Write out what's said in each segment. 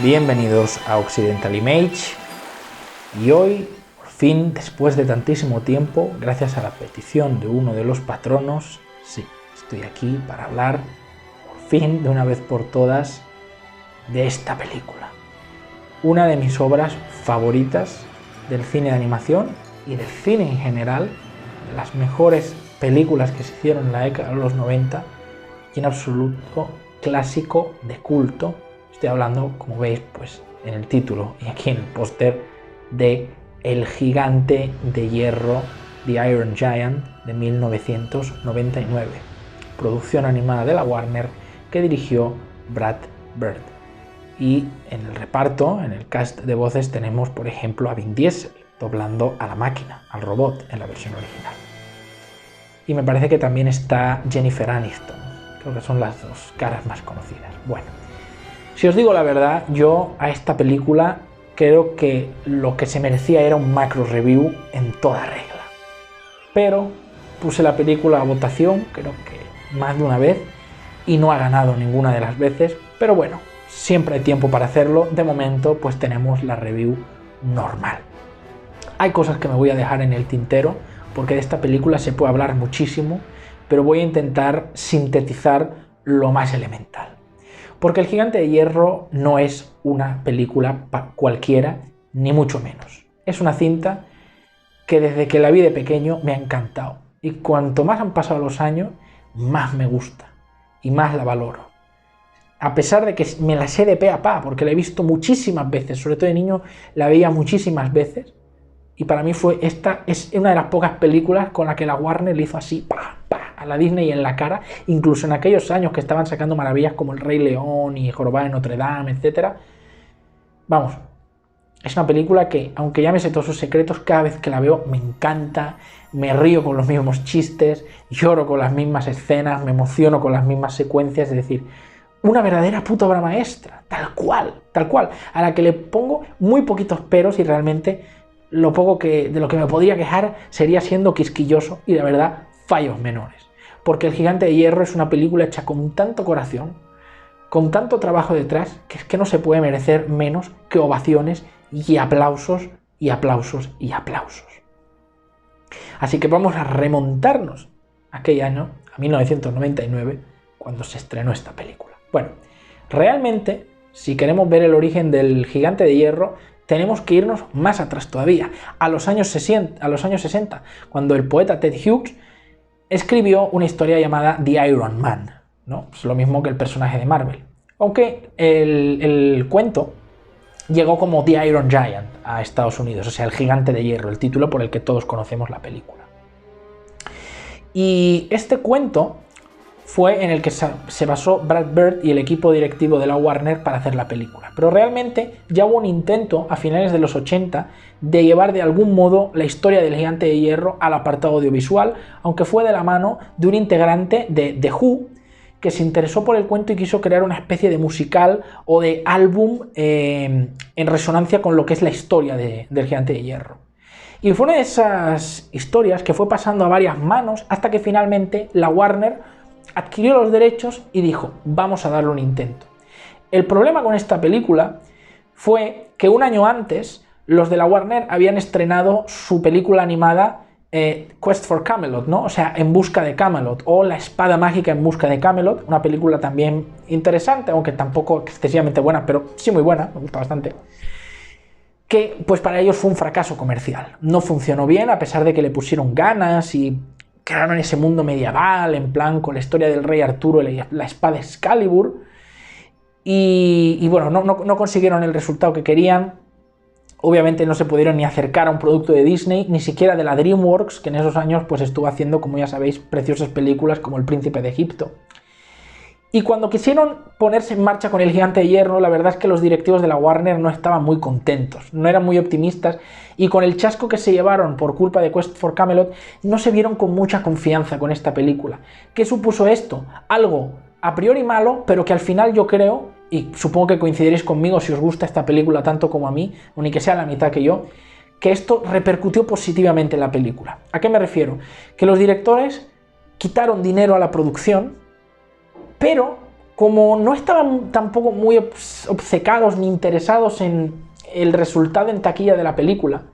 Bienvenidos a Occidental Image y hoy, por fin, después de tantísimo tiempo, gracias a la petición de uno de los patronos, sí, estoy aquí para hablar, por fin, de una vez por todas, de esta película. Una de mis obras favoritas del cine de animación y del cine en general, de las mejores películas que se hicieron en la década de los 90 y en absoluto clásico de culto. Estoy hablando, como veis, pues en el título y aquí en el póster, de El Gigante de Hierro, The Iron Giant, de 1999, producción animada de la Warner que dirigió Brad Bird. Y en el reparto, en el cast de voces, tenemos por ejemplo a Vin Diesel doblando a la máquina, al robot, en la versión original. Y me parece que también está Jennifer Aniston, creo que son las dos caras más conocidas. Bueno, si os digo la verdad, yo a esta película creo que lo que se merecía era un macro review en toda regla. Pero puse la película a votación, creo que más de una vez, y no ha ganado ninguna de las veces, pero bueno, siempre hay tiempo para hacerlo. De momento, pues tenemos la review normal. Hay cosas que me voy a dejar en el tintero, porque de esta película se puede hablar muchísimo, pero voy a intentar sintetizar lo más elemental. Porque El Gigante de Hierro no es una película cualquiera, ni mucho menos. Es una cinta que desde que la vi de pequeño me ha encantado. Y cuanto más han pasado los años, más me gusta y más la valoro. A pesar de que me la sé de pe a pa, porque la he visto muchísimas veces, sobre todo de niño la veía muchísimas veces. Y para mí esta es una de las pocas películas con la que la Warner le hizo así, pa, a la Disney en la cara, incluso en aquellos años que estaban sacando maravillas como El Rey León y Jorobado de Notre Dame, etc. Vamos, es una película que, aunque ya me sé todos sus secretos, cada vez que la veo me encanta, me río con los mismos chistes, lloro con las mismas escenas, me emociono con las mismas secuencias, es decir, una verdadera puta obra maestra, tal cual, a la que le pongo muy poquitos peros y realmente lo poco de lo que me podría quejar sería siendo quisquilloso y de verdad fallos menores. Porque El Gigante de Hierro es una película hecha con tanto corazón, con tanto trabajo detrás, que es que no se puede merecer menos que ovaciones y aplausos y aplausos y aplausos. Así que vamos a remontarnos a aquel año, a 1999, cuando se estrenó esta película. Bueno, realmente, si queremos ver el origen del Gigante de Hierro, tenemos que irnos más atrás todavía, a los años 60, cuando el poeta Ted Hughes escribió una historia llamada The Iron Man, ¿no? Es lo mismo que el personaje de Marvel. Aunque el cuento llegó como The Iron Giant a Estados Unidos, o sea, el Gigante de Hierro, el título por el que todos conocemos la película. Y este cuento fue en el que se basó Brad Bird y el equipo directivo de la Warner para hacer la película. Pero realmente ya hubo un intento a finales de los 80 de llevar de algún modo la historia del Gigante de Hierro al apartado audiovisual, aunque fue de la mano de un integrante de The Who que se interesó por el cuento y quiso crear una especie de musical o de álbum en resonancia con lo que es la historia del Gigante de Hierro. Y fue una de esas historias que fue pasando a varias manos hasta que finalmente la Warner adquirió los derechos y dijo, vamos a darle un intento. El problema con esta película fue que un año antes los de la Warner habían estrenado su película animada Quest for Camelot, ¿no? O sea, En busca de Camelot, o La espada mágica en busca de Camelot, una película también interesante, aunque tampoco excesivamente buena, pero sí muy buena, me gusta bastante, que pues para ellos fue un fracaso comercial. No funcionó bien, a pesar de que le pusieron ganas y crearon ese mundo medieval, en plan con la historia del rey Arturo y la espada Excalibur, y bueno, no consiguieron el resultado que querían. Obviamente no se pudieron ni acercar a un producto de Disney, ni siquiera de la DreamWorks, que en esos años pues estuvo haciendo, como ya sabéis, preciosas películas como El Príncipe de Egipto. Y cuando quisieron ponerse en marcha con El Gigante de Hierro, la verdad es que los directivos de la Warner no estaban muy contentos, no eran muy optimistas, y con el chasco que se llevaron por culpa de Quest for Camelot, no se vieron con mucha confianza con esta película. ¿Qué supuso esto? Algo a priori malo, pero que al final yo creo, y supongo que coincidiréis conmigo si os gusta esta película tanto como a mí, o ni que sea la mitad que yo, que esto repercutió positivamente en la película. ¿A qué me refiero? Que los directores quitaron dinero a la producción, pero como no estaban tampoco muy obcecados ni interesados en el resultado en taquilla de la película,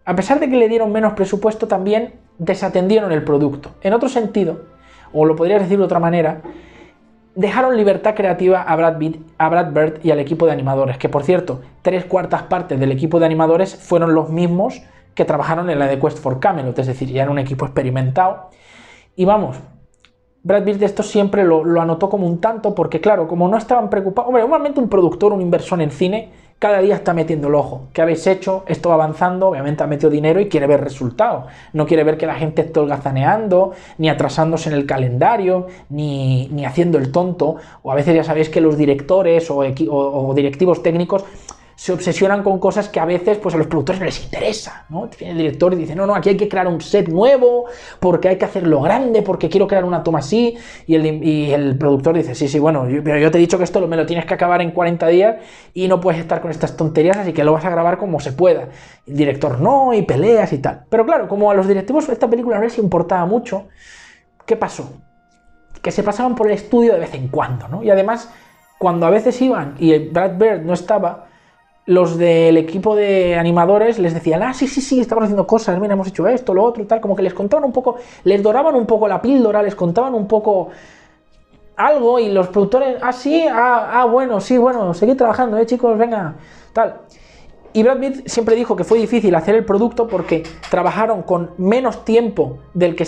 a pesar de que le dieron menos presupuesto, también desatendieron el producto. En otro sentido, o lo podrías decir de otra manera, dejaron libertad creativa a Brad Bird y al equipo de animadores, que por cierto, 3/4 partes del equipo de animadores fueron los mismos que trabajaron en la de Quest for Camelot, es decir, ya era un equipo experimentado. Y vamos, Brad Bird esto siempre lo anotó como un tanto, porque claro, como no estaban preocupados, hombre, normalmente un productor, un inversor en cine, cada día está metiendo el ojo. ¿Qué habéis hecho? Esto va avanzando, obviamente ha metido dinero y quiere ver resultados. No quiere ver que la gente esté holgazaneando, ni atrasándose en el calendario, ni haciendo el tonto. O a veces ya sabéis que los directores o directivos técnicos se obsesionan con cosas que a veces pues a los productores no les interesa, ¿no? Viene el director y dice, no, aquí hay que crear un set nuevo, porque hay que hacerlo grande, porque quiero crear una toma así, y el productor dice, sí, bueno, pero yo te he dicho que esto me lo tienes que acabar en 40 días y no puedes estar con estas tonterías, así que lo vas a grabar como se pueda. El director no, y peleas y tal. Pero claro, como a los directivos esta película no les importaba mucho, ¿qué pasó? Que se pasaban por el estudio de vez en cuando, ¿no? Y además, cuando a veces iban y Brad Bird no estaba, los del equipo de animadores les decían, sí, estamos haciendo cosas, mira, hemos hecho esto, lo otro, tal, como que les contaban un poco, les doraban un poco la píldora, les contaban un poco algo, y los productores, bueno, seguid trabajando, chicos, venga, tal. Y Brad Pitt siempre dijo que fue difícil hacer el producto porque trabajaron con menos tiempo del que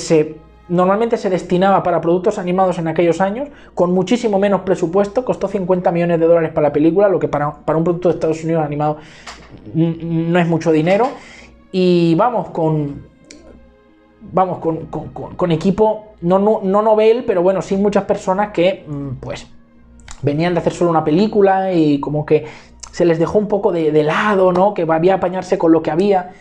normalmente se destinaba para productos animados en aquellos años, con muchísimo menos presupuesto, costó $50 millones para la película, lo que para un producto de Estados Unidos animado no es mucho dinero, y con equipo, no novel, pero bueno, sí muchas personas que pues venían de hacer solo una película y como que se les dejó un poco de lado, ¿no? Que había que apañarse con lo que había.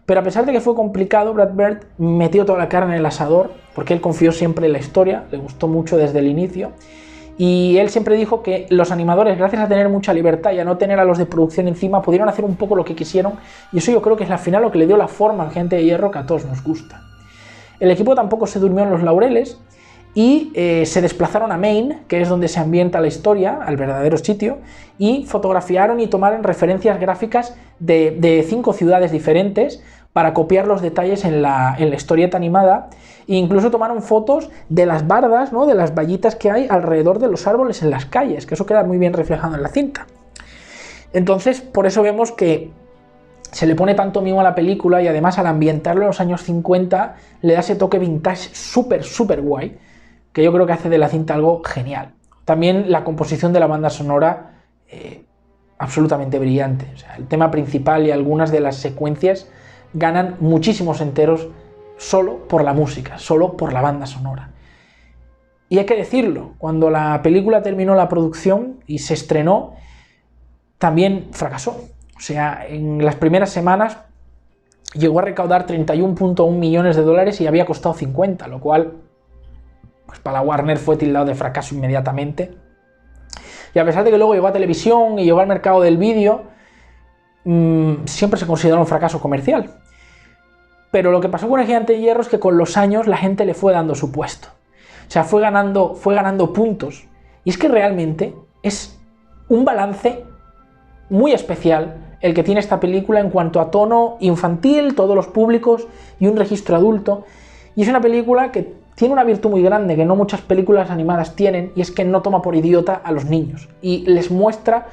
Pero a pesar de que fue complicado, Brad Bird metió toda la carne en el asador, porque él confió siempre en la historia, le gustó mucho desde el inicio, y él siempre dijo que los animadores, gracias a tener mucha libertad y a no tener a los de producción encima, pudieron hacer un poco lo que quisieron, y eso yo creo que es al final lo que le dio la forma al Gigante de Hierro que a todos nos gusta. El equipo tampoco se durmió en los laureles, y se desplazaron a Maine, que es donde se ambienta la historia, al verdadero sitio, y fotografiaron y tomaron referencias gráficas de 5 ciudades diferentes para copiar los detalles en la historieta animada, e incluso tomaron fotos de las bardas, ¿no? De las vallitas que hay alrededor de los árboles en las calles, que eso queda muy bien reflejado en la cinta. Entonces, por eso vemos que se le pone tanto mimo a la película, y además al ambientarlo en los años 50 le da ese toque vintage súper guay, que yo creo que hace de la cinta algo genial. También la composición de la banda sonora, absolutamente brillante. O sea, el tema principal y algunas de las secuencias ganan muchísimos enteros solo por la música, solo por la banda sonora. Y hay que decirlo, cuando la película terminó la producción y se estrenó, también fracasó. O sea, en las primeras semanas llegó a recaudar $31.1 millones y había costado 50, lo cual pues para la Warner fue tildado de fracaso inmediatamente. Y a pesar de que luego llegó a televisión y llegó al mercado del vídeo, siempre se consideró un fracaso comercial. Pero lo que pasó con el Gigante de Hierro es que con los años la gente le fue dando su puesto. O sea, fue ganando puntos. Y es que realmente es un balance muy especial el que tiene esta película en cuanto a tono infantil, todos los públicos y un registro adulto. Y es una película que tiene una virtud muy grande que no muchas películas animadas tienen, y es que no toma por idiota a los niños y les muestra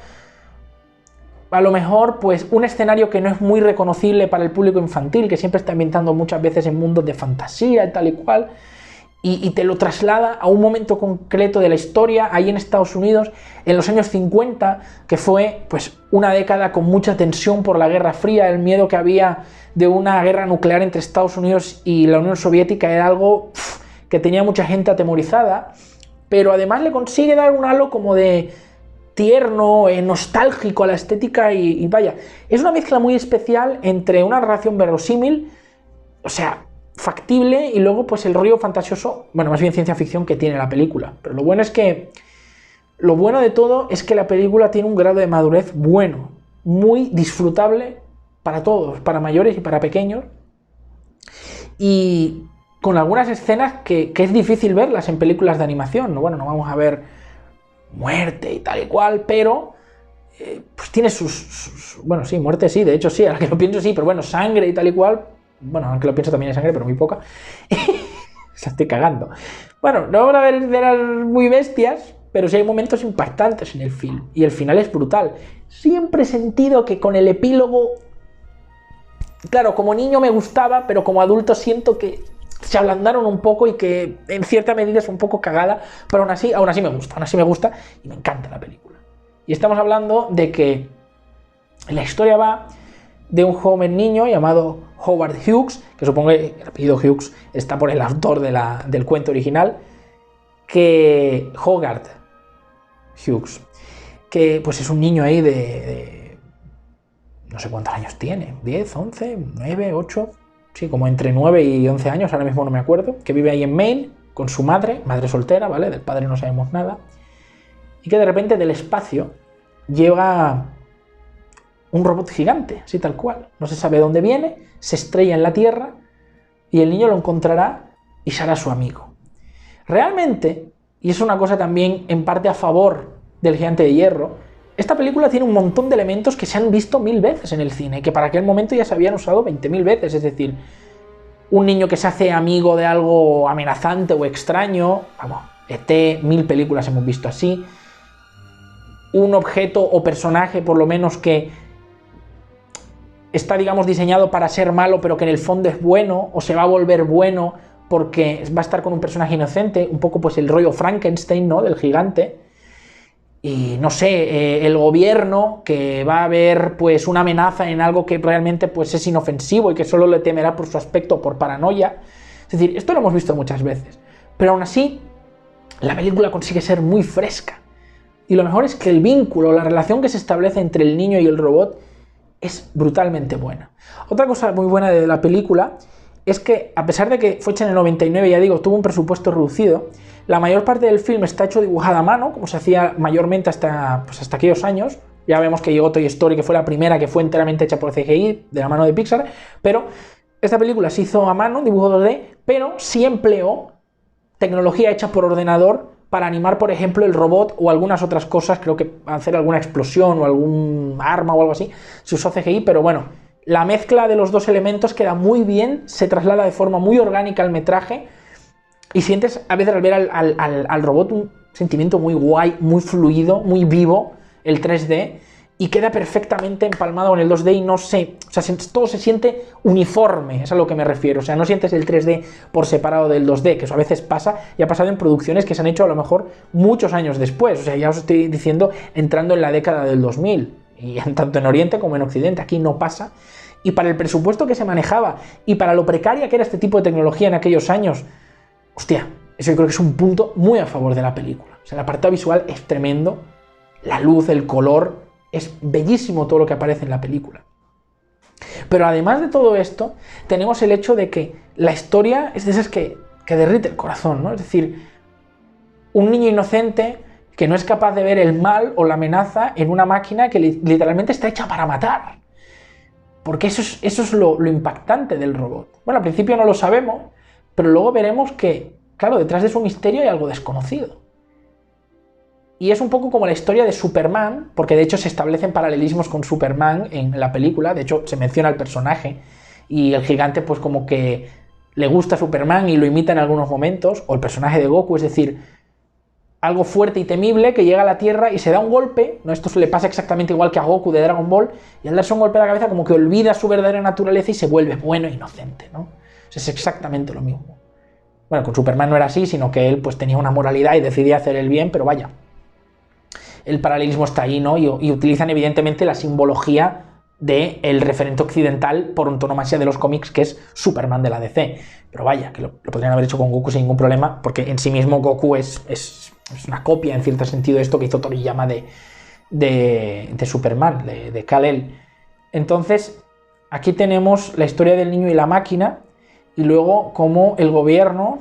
a lo mejor pues un escenario que no es muy reconocible para el público infantil, que siempre está ambientando muchas veces en mundos de fantasía y tal y cual, y te lo traslada a un momento concreto de la historia ahí en Estados Unidos en los años 50, que fue pues una década con mucha tensión por la Guerra Fría. El miedo que había de una guerra nuclear entre Estados Unidos y la Unión Soviética era algo que tenía mucha gente atemorizada, pero además le consigue dar un halo como de tierno, nostálgico a la estética, y vaya, es una mezcla muy especial entre una narración verosímil, o sea, factible, y luego pues el rollo fantasioso, bueno, más bien ciencia ficción que tiene la película. Pero lo bueno de todo es que la película tiene un grado de madurez bueno, muy disfrutable para todos, para mayores y para pequeños, y con algunas escenas que es difícil verlas en películas de animación. Bueno, no vamos a ver muerte y tal y cual, pero pues tiene bueno, sí, muerte sí, de hecho sí, ahora que lo pienso sí, pero bueno, sangre y tal y cual, bueno, aunque lo pienso también hay sangre, pero muy poca, se estoy cagando. Bueno, no van a haber escenas muy bestias, pero sí hay momentos impactantes en el film, y el final es brutal. Siempre he sentido que con el epílogo, claro, como niño me gustaba, pero como adulto siento que se ablandaron un poco y que en cierta medida es un poco cagada, pero aún así me gusta y me encanta la película. Y estamos hablando de que la historia va de un joven niño llamado Howard Hughes, que supongo que el apellido Hughes está por el autor del cuento original, que Hogarth Hughes, que pues es un niño ahí de no sé cuántos años tiene, 10, 11, 9, 8, sí, como entre 9 y 11 años, ahora mismo no me acuerdo, que vive ahí en Maine con su madre soltera, ¿vale? Del padre no sabemos nada, y que de repente del espacio llega un robot gigante, así tal cual, no se sabe dónde viene, se estrella en la Tierra y el niño lo encontrará y será su amigo. Realmente, y es una cosa también en parte a favor del Gigante de Hierro, esta película tiene un montón de elementos que se han visto 1000 veces en el cine, que para aquel momento ya se habían usado 20.000 veces, es decir, un niño que se hace amigo de algo amenazante o extraño, vamos, ET, 1000 películas hemos visto así, un objeto o personaje por lo menos que está, digamos, diseñado para ser malo, pero que en el fondo es bueno, o se va a volver bueno porque va a estar con un personaje inocente, un poco pues el rollo Frankenstein, ¿no?, del gigante. Y no sé, el gobierno que va a ver pues una amenaza en algo que realmente pues es inofensivo y que solo le temerá por su aspecto o por paranoia. Es decir, esto lo hemos visto muchas veces, pero aún así la película consigue ser muy fresca. Y lo mejor es que el vínculo, la relación que se establece entre el niño y el robot es brutalmente buena. Otra cosa muy buena de la película es que, a pesar de que fue hecha en el 99, ya digo, tuvo un presupuesto reducido, la mayor parte del film está hecho dibujada a mano, como se hacía mayormente hasta aquellos años. Ya vemos que llegó Toy Story, que fue la primera que fue enteramente hecha por CGI, de la mano de Pixar, pero esta película se hizo a mano, dibujo 2D, pero sí empleó tecnología hecha por ordenador para animar, por ejemplo, el robot o algunas otras cosas, creo que hacer alguna explosión o algún arma o algo así, se usó CGI, pero bueno, la mezcla de los dos elementos queda muy bien, se traslada de forma muy orgánica al metraje y sientes a veces al ver al robot un sentimiento muy guay, muy fluido, muy vivo, el 3D, y queda perfectamente empalmado con el 2D y no sé, o sea, todo se siente uniforme, es a lo que me refiero, o sea, no sientes el 3D por separado del 2D, que eso a veces pasa y ha pasado en producciones que se han hecho a lo mejor muchos años después, o sea, ya os estoy diciendo entrando en la década del 2000, y tanto en Oriente como en Occidente, aquí no pasa, y para el presupuesto que se manejaba y para lo precaria que era este tipo de tecnología en aquellos años, hostia, eso yo creo que es un punto muy a favor de la película, o sea, el apartado visual es tremendo, la luz, el color, es bellísimo todo lo que aparece en la película. Pero además de todo esto, tenemos el hecho de que la historia es de esas que derrite el corazón, ¿no? Es decir, un niño inocente que no es capaz de ver el mal o la amenaza en una máquina que literalmente está hecha para matar. Porque eso es lo impactante del robot. Bueno, al principio no lo sabemos, pero luego veremos que, claro, detrás de su misterio hay algo desconocido. Y es un poco como la historia de Superman, porque de hecho se establecen paralelismos con Superman en la película, de hecho se menciona al personaje, y el gigante pues como que le gusta a Superman y lo imita en algunos momentos, o el personaje de Goku, es decir, algo fuerte y temible que llega a la Tierra y se da un golpe, ¿no? Esto le pasa exactamente igual que a Goku de Dragon Ball, y al darse un golpe a la cabeza como que olvida su verdadera naturaleza y se vuelve bueno e inocente, ¿no? O sea, es exactamente lo mismo. Bueno, con Superman no era así, sino que él pues tenía una moralidad y decidía hacer el bien, pero vaya, el paralelismo está ahí, ¿no? Y utilizan evidentemente la simbología del referente occidental por antonomasia de los cómics, que es Superman de la DC. Pero vaya, que lo podrían haber hecho con Goku sin ningún problema, porque en sí mismo Goku es una copia, en cierto sentido, de esto que hizo Toriyama de Superman, de Kal-El. Entonces, aquí tenemos la historia del niño y la máquina, y luego cómo el gobierno,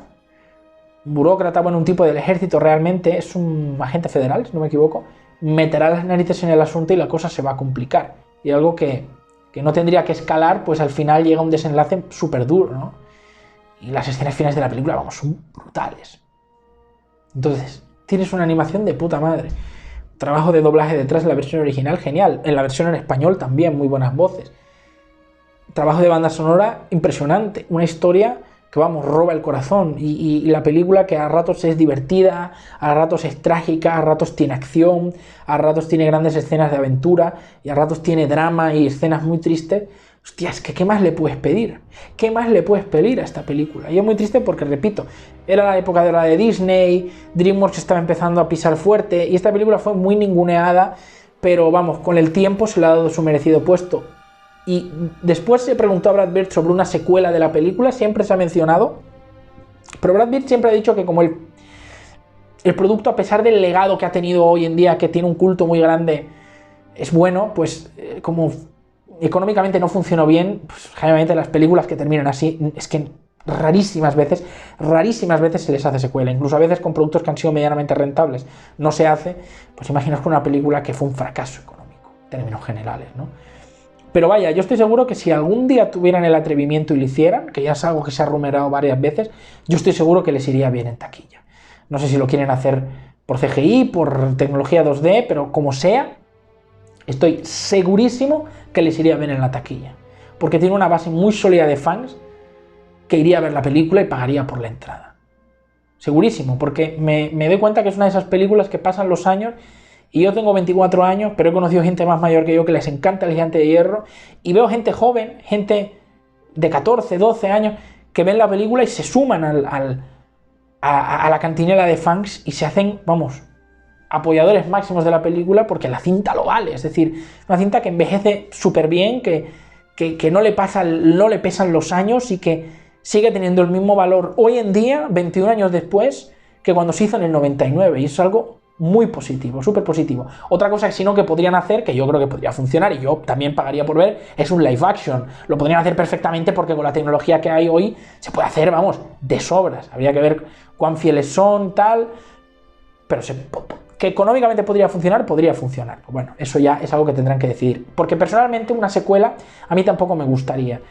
burócrata, bueno, un tipo del ejército realmente, es un agente federal, si no me equivoco, meterá las narices en el asunto y la cosa se va a complicar. Y algo que no tendría que escalar, pues al final llega a un desenlace súper duro, ¿no? Y las escenas finales de la película, vamos, son brutales. Entonces, tienes una animación de puta madre. Trabajo de doblaje detrás en la versión original, genial. En la versión en español también, muy buenas voces. Trabajo de banda sonora impresionante. Una historia que, vamos, roba el corazón. Y la película que a ratos es divertida, a ratos es trágica, a ratos tiene acción, a ratos tiene grandes escenas de aventura y a ratos tiene drama y escenas muy tristes. Hostia, es que ¿qué más le puedes pedir? ¿Qué más le puedes pedir a esta película? Y es muy triste porque, repito, era la época de la de Disney, DreamWorks estaba empezando a pisar fuerte y esta película fue muy ninguneada, pero vamos, con el tiempo se le ha dado su merecido puesto. Y después se preguntó a Brad Bird sobre una secuela de la película, siempre se ha mencionado, pero Brad Bird siempre ha dicho que como el producto, a pesar del legado que ha tenido hoy en día, que tiene un culto muy grande, es bueno, pues como económicamente no funcionó bien, pues generalmente las películas que terminan así, es que rarísimas veces se les hace secuela, incluso a veces con productos que han sido medianamente rentables no se hace, pues imaginaos con una película que fue un fracaso económico, en términos generales, ¿no? Pero vaya, yo estoy seguro que si algún día tuvieran el atrevimiento y lo hicieran, que ya es algo que se ha rumoreado varias veces, yo estoy seguro que les iría bien en taquilla. No sé si lo quieren hacer por CGI, por tecnología 2D, pero como sea, estoy segurísimo que les iría bien en la taquilla, porque tiene una base muy sólida de fans que iría a ver la película y pagaría por la entrada. Segurísimo, porque me doy cuenta que es una de esas películas que pasan los años y yo tengo 24 años, pero he conocido gente más mayor que yo que les encanta El Gigante de Hierro y veo gente joven, gente de 14, 12 años que ven la película y se suman a la cantinela de fans y se hacen, vamos, apoyadores máximos de la película porque la cinta lo vale, es decir, una cinta que envejece súper bien, que no le pesan los años y que sigue teniendo el mismo valor hoy en día, 21 años después, que cuando se hizo en el 99, y eso es algo muy positivo, súper positivo. Otra cosa que si no que podrían hacer, que yo creo que podría funcionar y yo también pagaría por ver, es un live action. Lo podrían hacer perfectamente porque con la tecnología que hay hoy se puede hacer, vamos, de sobras. Habría que ver cuán fieles son, tal, pero que económicamente podría funcionar. Bueno, eso ya es algo que tendrán que decidir. Porque personalmente una secuela a mí tampoco me gustaría.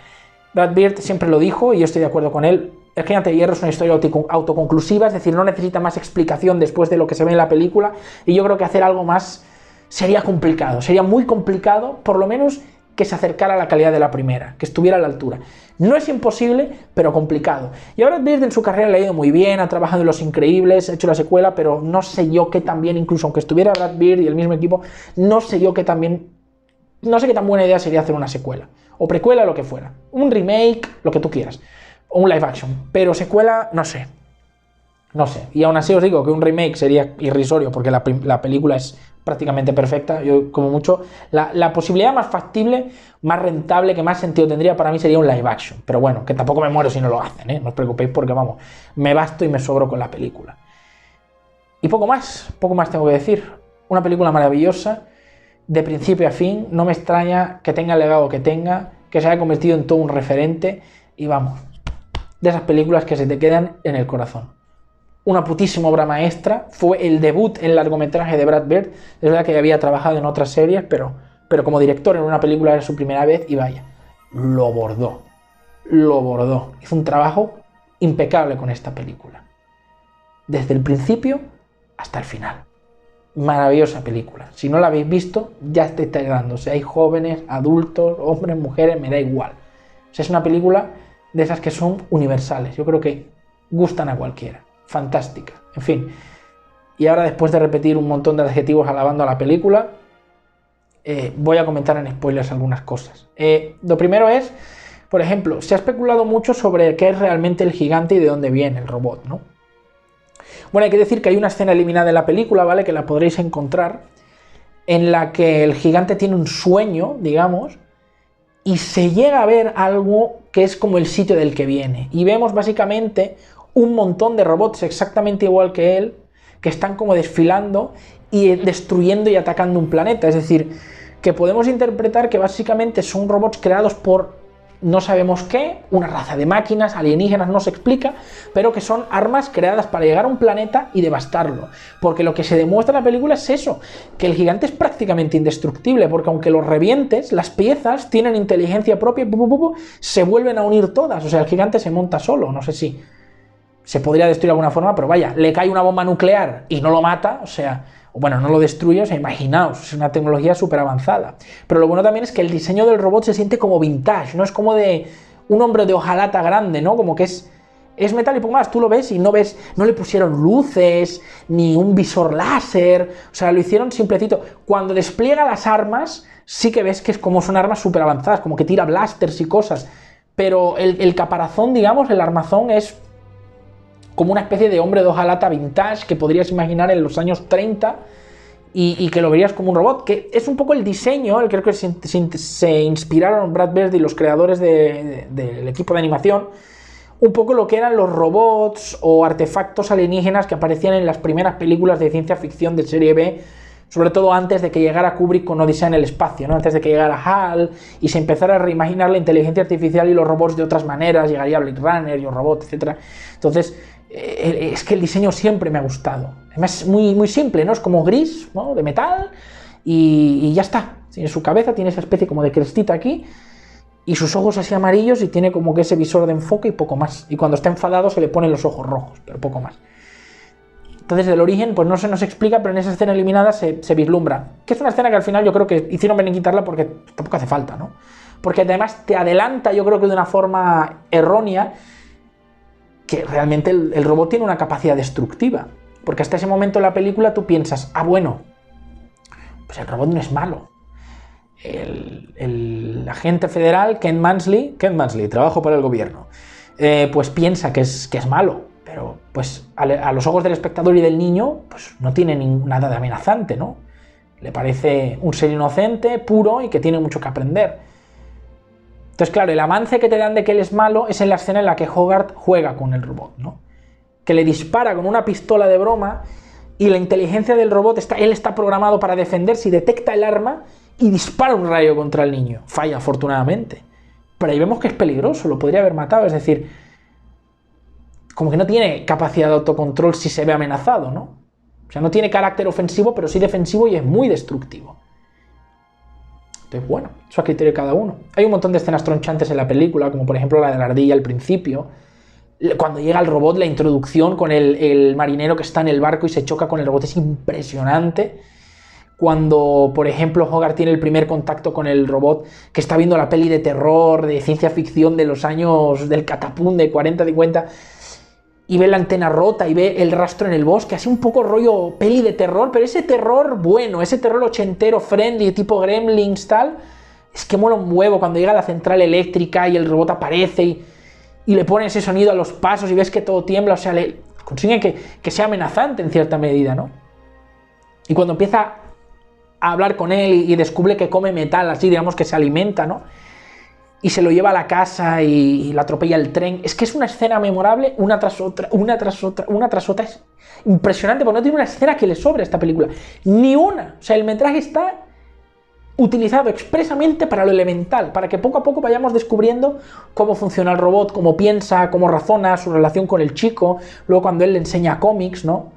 Brad Bird siempre lo dijo y yo estoy de acuerdo con él. El Gigante de Hierro es una historia autoconclusiva, es decir, no necesita más explicación después de lo que se ve en la película y yo creo que hacer algo más sería complicado, sería muy complicado, por lo menos que se acercara a la calidad de la primera, que estuviera a la altura. No es imposible, pero complicado. Y ahora Brad Bird en su carrera le ha ido muy bien, ha trabajado en Los Increíbles, ha hecho la secuela, pero no sé yo qué tan bien, incluso aunque estuviera Brad Bird y el mismo equipo, no sé qué tan buena idea sería hacer una secuela, o precuela, lo que fuera, un remake, lo que tú quieras, o un live action, pero secuela, no sé, y aún así os digo que un remake sería irrisorio, porque la película es prácticamente perfecta. Yo, como mucho, la posibilidad más factible, más rentable, que más sentido tendría para mí sería un live action, pero bueno, que tampoco me muero si no lo hacen, no os preocupéis porque, vamos, me basto y me sobro con la película. Y poco más tengo que decir. Una película maravillosa, de principio a fin, no me extraña que tenga el legado que tenga, que se haya convertido en todo un referente y, vamos, de esas películas que se te quedan en el corazón. Una putísima obra maestra, fue el debut en largometraje de Brad Bird. Es verdad que había trabajado en otras series, pero como director en una película era su primera vez y vaya, lo bordó, hizo un trabajo impecable con esta película, desde el principio hasta el final. Maravillosa película, si no la habéis visto ya te estáis dando, seáis jóvenes, adultos, hombres, mujeres, me da igual. O sea, es una película de esas que son universales, yo creo que gustan a cualquiera. Fantástica, en fin. Y ahora, después de repetir un montón de adjetivos alabando a la película, voy a comentar en spoilers algunas cosas. Lo primero es, por ejemplo, se ha especulado mucho sobre qué es realmente el gigante y de dónde viene el robot, ¿no? Bueno, hay que decir que hay una escena eliminada en la película, ¿vale?, que la podréis encontrar, en la que el gigante tiene un sueño, digamos, y se llega a ver algo que es como el sitio del que viene. Y vemos básicamente un montón de robots exactamente igual que él, que están como desfilando y destruyendo y atacando un planeta. Es decir, que podemos interpretar que básicamente son robots creados por no sabemos qué, una raza de máquinas, alienígenas, no se explica, pero que son armas creadas para llegar a un planeta y devastarlo. Porque lo que se demuestra en la película es eso, que el gigante es prácticamente indestructible, porque aunque los revientes, las piezas tienen inteligencia propia y se vuelven a unir todas. O sea, el gigante se monta solo, no sé si se podría destruir de alguna forma, pero vaya, le cae una bomba nuclear y no lo mata, o sea, bueno, no lo destruye, o sea, imaginaos, es una tecnología súper avanzada. Pero lo bueno también es que el diseño del robot se siente como vintage, ¿no? Es como de un hombre de hojalata grande, ¿no? Como que es metal y poco más, tú lo ves y no le pusieron luces, ni un visor láser, o sea, lo hicieron simplecito. Cuando despliega las armas, sí que ves que es como son armas súper avanzadas, como que tira blasters y cosas, pero el caparazón, digamos, el armazón es como una especie de hombre de hojalata vintage que podrías imaginar en los años 30 y que lo verías como un robot, que es un poco el diseño, creo que se inspiraron Brad Bird y los creadores del equipo de animación, un poco lo que eran los robots o artefactos alienígenas que aparecían en las primeras películas de ciencia ficción de serie B, sobre todo antes de que llegara Kubrick con Odisea en el espacio, ¿no? Antes de que llegara HAL y se empezara a reimaginar la inteligencia artificial y los robots de otras maneras, llegaría Blade Runner, Yo Robot, etc. Entonces, es que el diseño siempre me ha gustado. Además es muy, muy simple, ¿no? Es como gris, ¿no? De metal y ya está. En su cabeza tiene esa especie como de crestita aquí y sus ojos así amarillos y tiene como que ese visor de enfoque y poco más. Y cuando está enfadado se le ponen los ojos rojos, pero poco más. Entonces el origen pues no se nos explica, pero en esa escena eliminada se vislumbra. Que es una escena que al final yo creo que hicieron bien en quitarla porque tampoco hace falta, ¿no? Porque además te adelanta, yo creo que de una forma errónea, que realmente el robot tiene una capacidad destructiva. Porque hasta ese momento en la película tú piensas, ah, bueno, pues el robot no es malo. El agente federal, Ken Mansley, trabajo para el gobierno, pues piensa que es malo, pero pues a los ojos del espectador y del niño, pues no tiene nada de amenazante, ¿no? Le parece un ser inocente, puro y que tiene mucho que aprender. Entonces, claro, el avance que te dan de que él es malo es en la escena en la que Hogarth juega con el robot, ¿no? Que le dispara con una pistola de broma y la inteligencia del robot, él está programado para defenderse y detecta el arma y dispara un rayo contra el niño. Falla, afortunadamente. Pero ahí vemos que es peligroso, lo podría haber matado, es decir, como que no tiene capacidad de autocontrol si se ve amenazado, ¿no? O sea, no tiene carácter ofensivo, pero sí defensivo y es muy destructivo. Entonces, bueno, eso a criterio de cada uno. Hay un montón de escenas tronchantes en la película, como por ejemplo la de la ardilla al principio. Cuando llega el robot, la introducción con el marinero que está en el barco y se choca con el robot es impresionante. Cuando, por ejemplo, Hogarth tiene el primer contacto con el robot, que está viendo la peli de terror, de ciencia ficción de los años del catapum de 40-50, y ve la antena rota y ve el rastro en el bosque, así un poco rollo peli de terror, pero ese terror bueno, ese terror ochentero, friendly, tipo Gremlins, tal, es que mola un huevo cuando llega a la central eléctrica y el robot aparece y le pone ese sonido a los pasos y ves que todo tiembla, o sea, le consiguen que sea amenazante en cierta medida, ¿no? Y cuando empieza a hablar con él y descubre que come metal, así digamos que se alimenta, ¿no? Y se lo lleva a la casa y lo atropella el tren. Es que es una escena memorable, una tras otra, una tras otra, una tras otra. Es impresionante, porque no tiene una escena que le sobre a esta película. Ni una. O sea, el metraje está utilizado expresamente para lo elemental, para que poco a poco vayamos descubriendo cómo funciona el robot, cómo piensa, cómo razona, su relación con el chico, luego cuando él le enseña cómics, ¿no?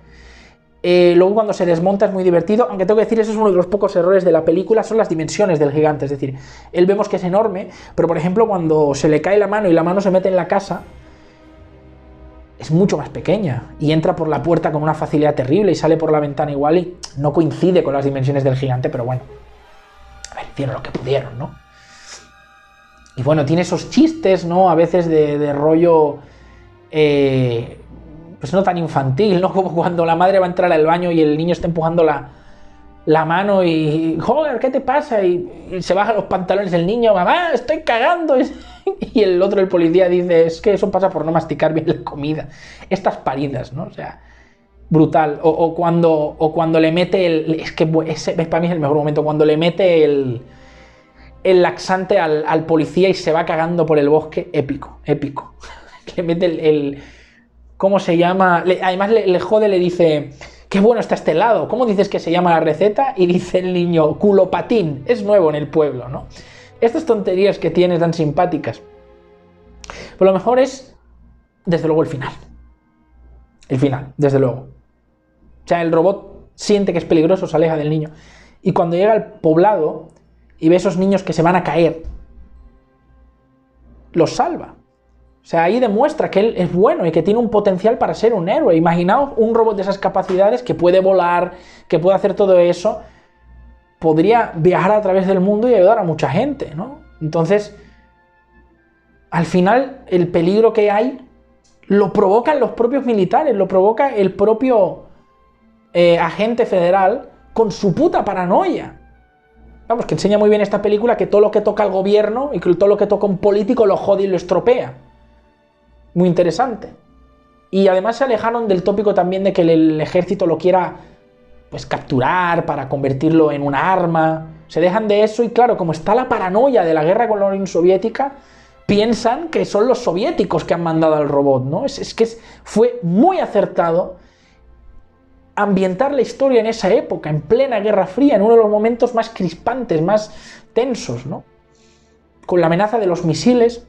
Luego cuando se desmonta es muy divertido, aunque tengo que decir, eso es uno de los pocos errores de la película, son las dimensiones del gigante, es decir, él vemos que es enorme, pero por ejemplo cuando se le cae la mano y la mano se mete en la casa, es mucho más pequeña y entra por la puerta con una facilidad terrible y sale por la ventana igual y no coincide con las dimensiones del gigante, pero bueno, a ver, hicieron lo que pudieron, ¿no? Y bueno, tiene esos chistes, ¿no? A veces de rollo... pues no tan infantil, ¿no? Como cuando la madre va a entrar al baño y el niño está empujando la mano y... ¡Joder, qué te pasa! Y se baja los pantalones el niño, ¡mamá, estoy cagando! Y el otro, el policía, dice, es que eso pasa por no masticar bien la comida. Estas paridas, ¿no? O sea, brutal. O cuando le mete el... Es que para mí es el mejor momento, cuando le mete el laxante al policía y se va cagando por el bosque, épico, épico. Le mete el ¿cómo se llama? Además le jode, le dice, qué bueno está este helado, ¿cómo dices que se llama la receta? Y dice el niño, culopatín, es nuevo en el pueblo, ¿no? Estas tonterías que tiene tan simpáticas. Pero lo mejor es, desde luego, el final. El final, desde luego. O sea, el robot siente que es peligroso, se aleja del niño. Y cuando llega al poblado y ve a esos niños que se van a caer, los salva. O sea, ahí demuestra que él es bueno y que tiene un potencial para ser un héroe. Imaginaos un robot de esas capacidades que puede volar, que puede hacer todo eso, podría viajar a través del mundo y ayudar a mucha gente, ¿no? Entonces, al final, el peligro que hay lo provocan los propios militares, lo provoca el propio agente federal con su puta paranoia. Vamos, que enseña muy bien esta película que todo lo que toca al gobierno y que todo lo que toca un político lo jode y lo estropea. Muy interesante. Y además se alejaron del tópico también de que el ejército lo quiera pues capturar para convertirlo en una arma. Se dejan de eso y claro, como está la paranoia de la guerra con la Unión Soviética, piensan que son los soviéticos que han mandado al robot, ¿no? Fue muy acertado ambientar la historia en esa época, en plena Guerra Fría, en uno de los momentos más crispantes, más tensos, ¿no? Con la amenaza de los misiles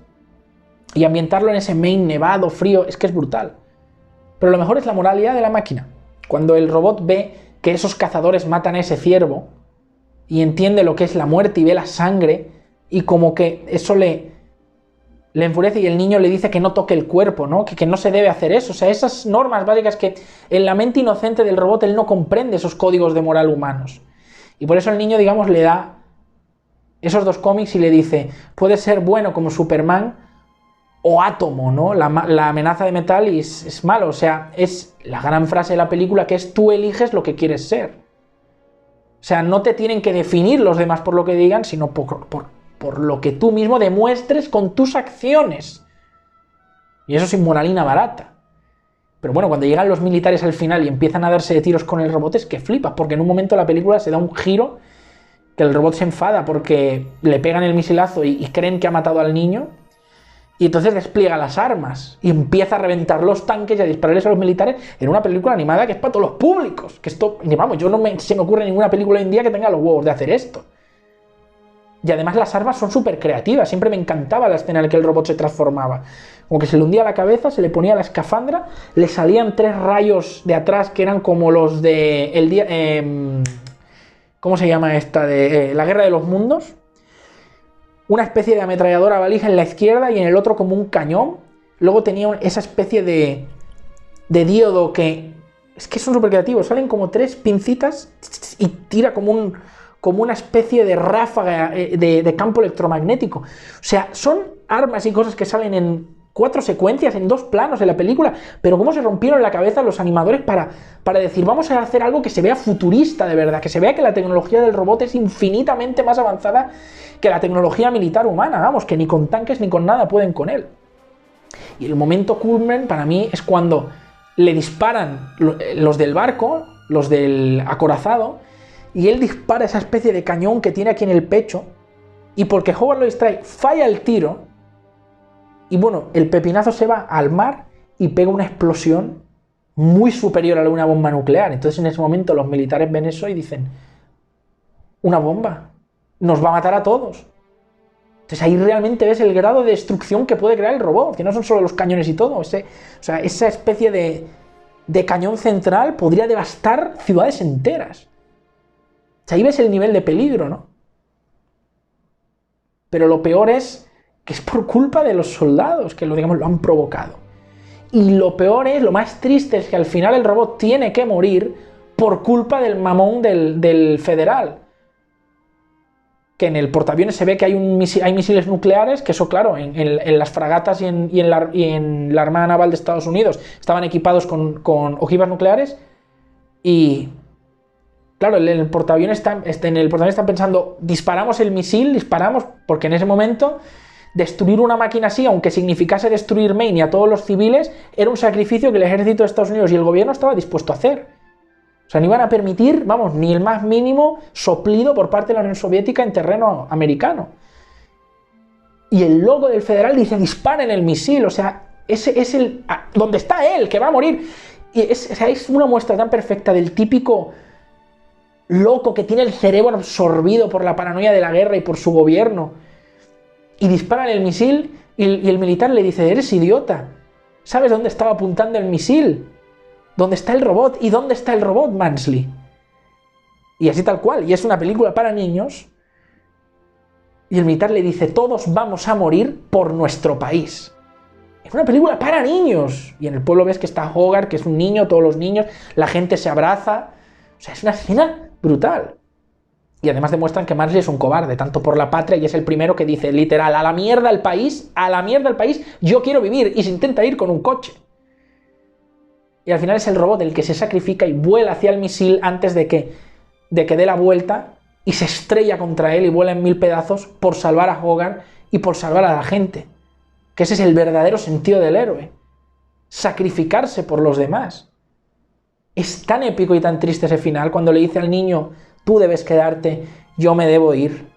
y ambientarlo en ese Maine nevado, frío, es que es brutal. Pero lo mejor es la moralidad de la máquina. Cuando el robot ve que esos cazadores matan a ese ciervo y entiende lo que es la muerte y ve la sangre y como que eso le enfurece y el niño le dice que no toque el cuerpo, ¿no? Que no se debe hacer eso. O sea, esas normas básicas que en la mente inocente del robot él no comprende esos códigos de moral humanos. Y por eso el niño, digamos, le da esos dos cómics y le dice, puedes ser bueno como Superman o Átomo, ¿no? La amenaza de metal y es malo. O sea, es la gran frase de la película que es tú eliges lo que quieres ser. O sea, no te tienen que definir los demás por lo que digan, sino por lo que tú mismo demuestres con tus acciones. Y eso es inmoralina barata. Pero bueno, cuando llegan los militares al final y empiezan a darse de tiros con el robot es que flipas, porque en un momento la película se da un giro que el robot se enfada porque le pegan el misilazo y creen que ha matado al niño y entonces despliega las armas y empieza a reventar los tanques y a dispararles a los militares en una película animada que es para todos los públicos. Que esto, vamos, se me ocurre ninguna película hoy en día que tenga los huevos de hacer esto. Y además las armas son súper creativas. Siempre me encantaba la escena en la que el robot se transformaba. Como que se le hundía la cabeza, se le ponía la escafandra, le salían 3 rayos de atrás que eran como los de... ¿cómo se llama esta? De la Guerra de los Mundos. Una especie de ametralladora valija en la izquierda y en el otro como un cañón. Luego tenía esa especie de diodo que... Es que son súper creativos. Salen como 3 pincitas y tira como una especie de ráfaga de campo electromagnético. O sea, son armas y cosas que salen en 4 secuencias, en 2 planos en la película, pero cómo se rompieron la cabeza los animadores para decir, vamos a hacer algo que se vea futurista de verdad, que se vea que la tecnología del robot es infinitamente más avanzada que la tecnología militar humana, vamos, que ni con tanques ni con nada pueden con él. Y el momento culmen para mí es cuando le disparan los del barco, los del acorazado, y él dispara esa especie de cañón que tiene aquí en el pecho, y porque Howard lo distrae, falla el tiro, y bueno, el pepinazo se va al mar y pega una explosión muy superior a la de una bomba nuclear. Entonces en ese momento los militares ven eso y dicen, una bomba, nos va a matar a todos. Entonces ahí realmente ves el grado de destrucción que puede crear el robot, que no son solo los cañones y todo. Esa especie de cañón central podría devastar ciudades enteras. Ahí ves el nivel de peligro, ¿no? Pero lo peor es que es por culpa de los soldados que lo han provocado. Y lo peor es, lo más triste es que al final el robot tiene que morir por culpa del mamón del federal. Que en el portaaviones se ve que hay misiles nucleares, que eso claro, en las fragatas y en la Armada Naval de Estados Unidos estaban equipados con ojivas nucleares y... Claro, en el portaaviones están pensando, disparamos el misil, porque en ese momento destruir una máquina así, aunque significase destruir Maine y a todos los civiles, era un sacrificio que el ejército de Estados Unidos y el gobierno estaba dispuesto a hacer. O sea, no iban a permitir, vamos, ni el más mínimo soplido por parte de la Unión Soviética en terreno americano. Y el logo del federal dice, disparen el misil, o sea, ese es donde está él, que va a morir. Y es una muestra tan perfecta del típico loco que tiene el cerebro absorbido por la paranoia de la guerra y por su gobierno. Y disparan el misil y el militar le dice, eres idiota, ¿sabes dónde estaba apuntando el misil? ¿Dónde está el robot? ¿Y dónde está el robot, Mansley? Y así tal cual, y es una película para niños, y el militar le dice, todos vamos a morir por nuestro país. Es una película para niños. Y en el pueblo ves que está Hogarth, que es un niño, todos los niños, la gente se abraza. O sea, es una escena brutal. Y además demuestran que Marley es un cobarde, tanto por la patria, y es el primero que dice, literal, a la mierda el país, yo quiero vivir, y se intenta ir con un coche. Y al final es el robot el que se sacrifica y vuela hacia el misil antes de que dé la vuelta y se estrella contra él y vuela en 1000 pedazos por salvar a Hogarth y por salvar a la gente. Que ese es el verdadero sentido del héroe. Sacrificarse por los demás. Es tan épico y tan triste ese final cuando le dice al niño, tú debes quedarte, yo me debo ir.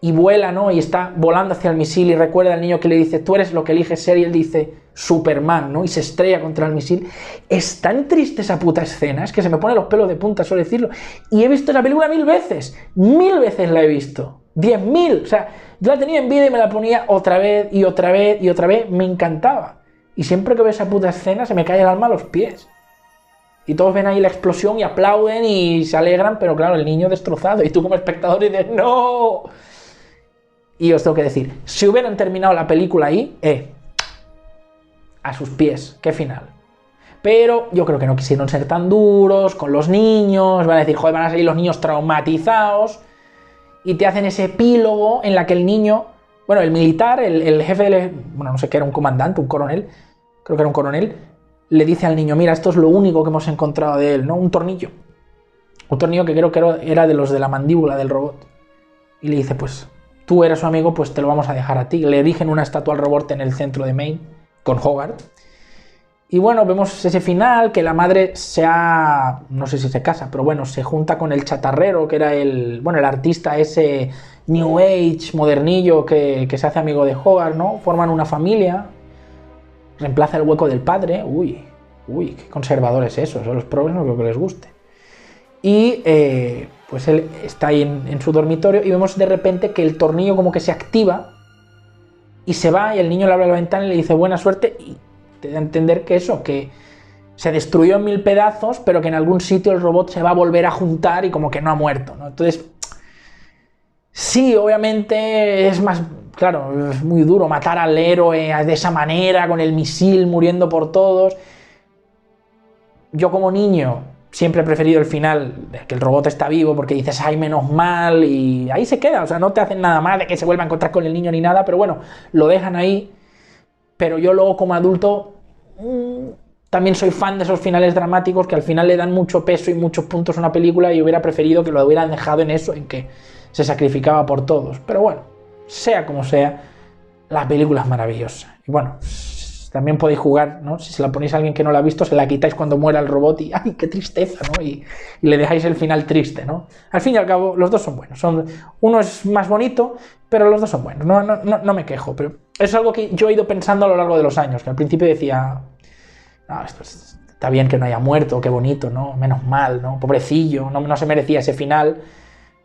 Y vuela, ¿no? Y está volando hacia el misil y recuerda al niño que le dice, tú eres lo que eliges ser, y él dice, Superman, ¿no? Y se estrella contra el misil. Es tan triste esa puta escena, es que se me ponen los pelos de punta solo decirlo. Y he visto esa película 1000 veces, 1000 veces la he visto, 10.000, o sea, yo la tenía en vídeo y me la ponía otra vez y otra vez y otra vez, me encantaba. Y siempre que veo esa puta escena se me cae el alma a los pies. Y todos ven ahí la explosión y aplauden y se alegran, pero claro, el niño destrozado. Y tú como espectador dices, ¡no! Y os tengo que decir, si hubieran terminado la película ahí, a sus pies, qué final. Pero yo creo que no quisieron ser tan duros con los niños, van a decir, joder, van a salir los niños traumatizados, y te hacen ese epílogo en la que el niño, bueno, el militar, el jefe, bueno, no sé qué, era un comandante, un coronel, creo que era un coronel, le dice al niño, mira, esto es lo único que hemos encontrado de él, ¿no? Un tornillo que creo que era de los de la mandíbula del robot. Y le dice, pues, tú eres su amigo, pues te lo vamos a dejar a ti. Le erigen una estatua al robot en el centro de Maine, con Hogarth. Y bueno, vemos ese final, que la madre no sé si se casa, pero bueno, se junta con el chatarrero, que era el artista ese New Age, modernillo, que se hace amigo de Hogarth, ¿no? Forman una familia, reemplaza el hueco del padre. Uy, qué conservadores esos, los progres no creo que les guste. Y pues él está ahí en su dormitorio y vemos de repente que el tornillo como que se activa y se va, y el niño le abre a la ventana y le dice buena suerte, y te da a entender que eso, que se destruyó en 1000 pedazos, pero que en algún sitio el robot se va a volver a juntar y como que no ha muerto, ¿no? Entonces, sí, obviamente es más, claro, es muy duro matar al héroe de esa manera, con el misil muriendo por todos. Yo como niño siempre he preferido el final, de que el robot está vivo, porque dices, ay, menos mal, y ahí se queda, o sea, no te hacen nada más de que se vuelva a encontrar con el niño ni nada, pero bueno, lo dejan ahí. Pero yo luego como adulto también soy fan de esos finales dramáticos que al final le dan mucho peso y muchos puntos a una película, y hubiera preferido que lo hubieran dejado en eso, en que se sacrificaba por todos. Pero bueno, sea como sea, la película es maravillosa. Y bueno, también podéis jugar, ¿no? Si se la ponéis a alguien que no la ha visto, se la quitáis cuando muera el robot y ¡ay, qué tristeza!, ¿no? Y le dejáis el final triste, ¿no? Al fin y al cabo, los dos son buenos. Uno es más bonito, pero los dos son buenos. No me quejo, pero es algo que yo he ido pensando a lo largo de los años, que al principio decía, no, esto está bien que no haya muerto, qué bonito, ¿no? Menos mal, ¿no? Pobrecillo, no se merecía ese final.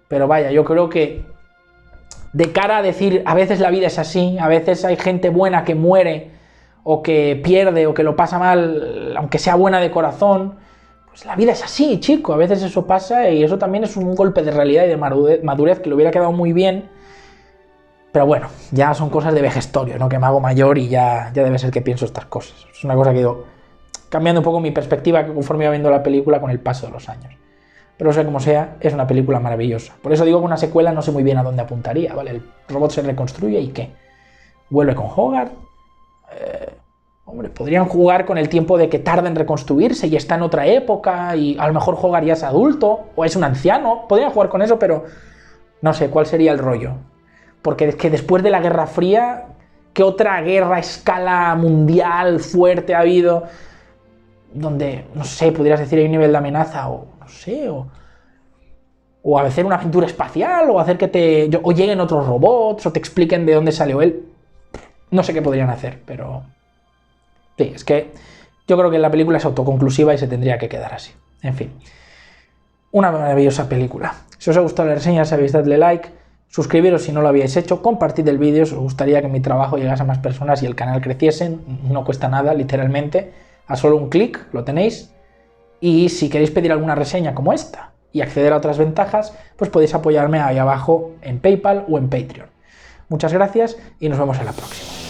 Pero vaya, yo creo que de cara a decir, a veces la vida es así, a veces hay gente buena que muere, o que pierde, o que lo pasa mal, aunque sea buena de corazón, pues la vida es así, chico, a veces eso pasa, y eso también es un golpe de realidad y de madurez que le hubiera quedado muy bien. Pero bueno, ya son cosas de vejestorio, ¿no? Que me hago mayor y ya debe ser que pienso estas cosas. Es una cosa que he ido cambiando un poco mi perspectiva conforme iba viendo la película con el paso de los años. Pero sea como sea, es una película maravillosa. Por eso digo que una secuela no sé muy bien a dónde apuntaría, ¿vale? El robot se reconstruye y ¿qué? ¿Vuelve con Hogarth? Hombre, podrían jugar con el tiempo de que tarda en reconstruirse y está en otra época, y a lo mejor Hogarth ya es adulto o es un anciano. Podrían jugar con eso, pero no sé cuál sería el rollo. Porque es que después de la Guerra Fría, ¿qué otra guerra a escala mundial fuerte ha habido? Donde, no sé, pudieras decir hay un nivel de amenaza, o no sé, o hacer una aventura espacial, o hacer que o lleguen otros robots, o te expliquen de dónde salió él. No sé qué podrían hacer, pero sí, es que yo creo que la película es autoconclusiva y se tendría que quedar así. En fin, una maravillosa película. Si os ha gustado la reseña, sabéis, dadle like, suscribiros si no lo habíais hecho, compartid el vídeo si os gustaría que mi trabajo llegase a más personas y el canal creciese. No cuesta nada, literalmente, a solo un clic lo tenéis. Y si queréis pedir alguna reseña como esta y acceder a otras ventajas, pues podéis apoyarme ahí abajo en PayPal o en Patreon. Muchas gracias y nos vemos en la próxima.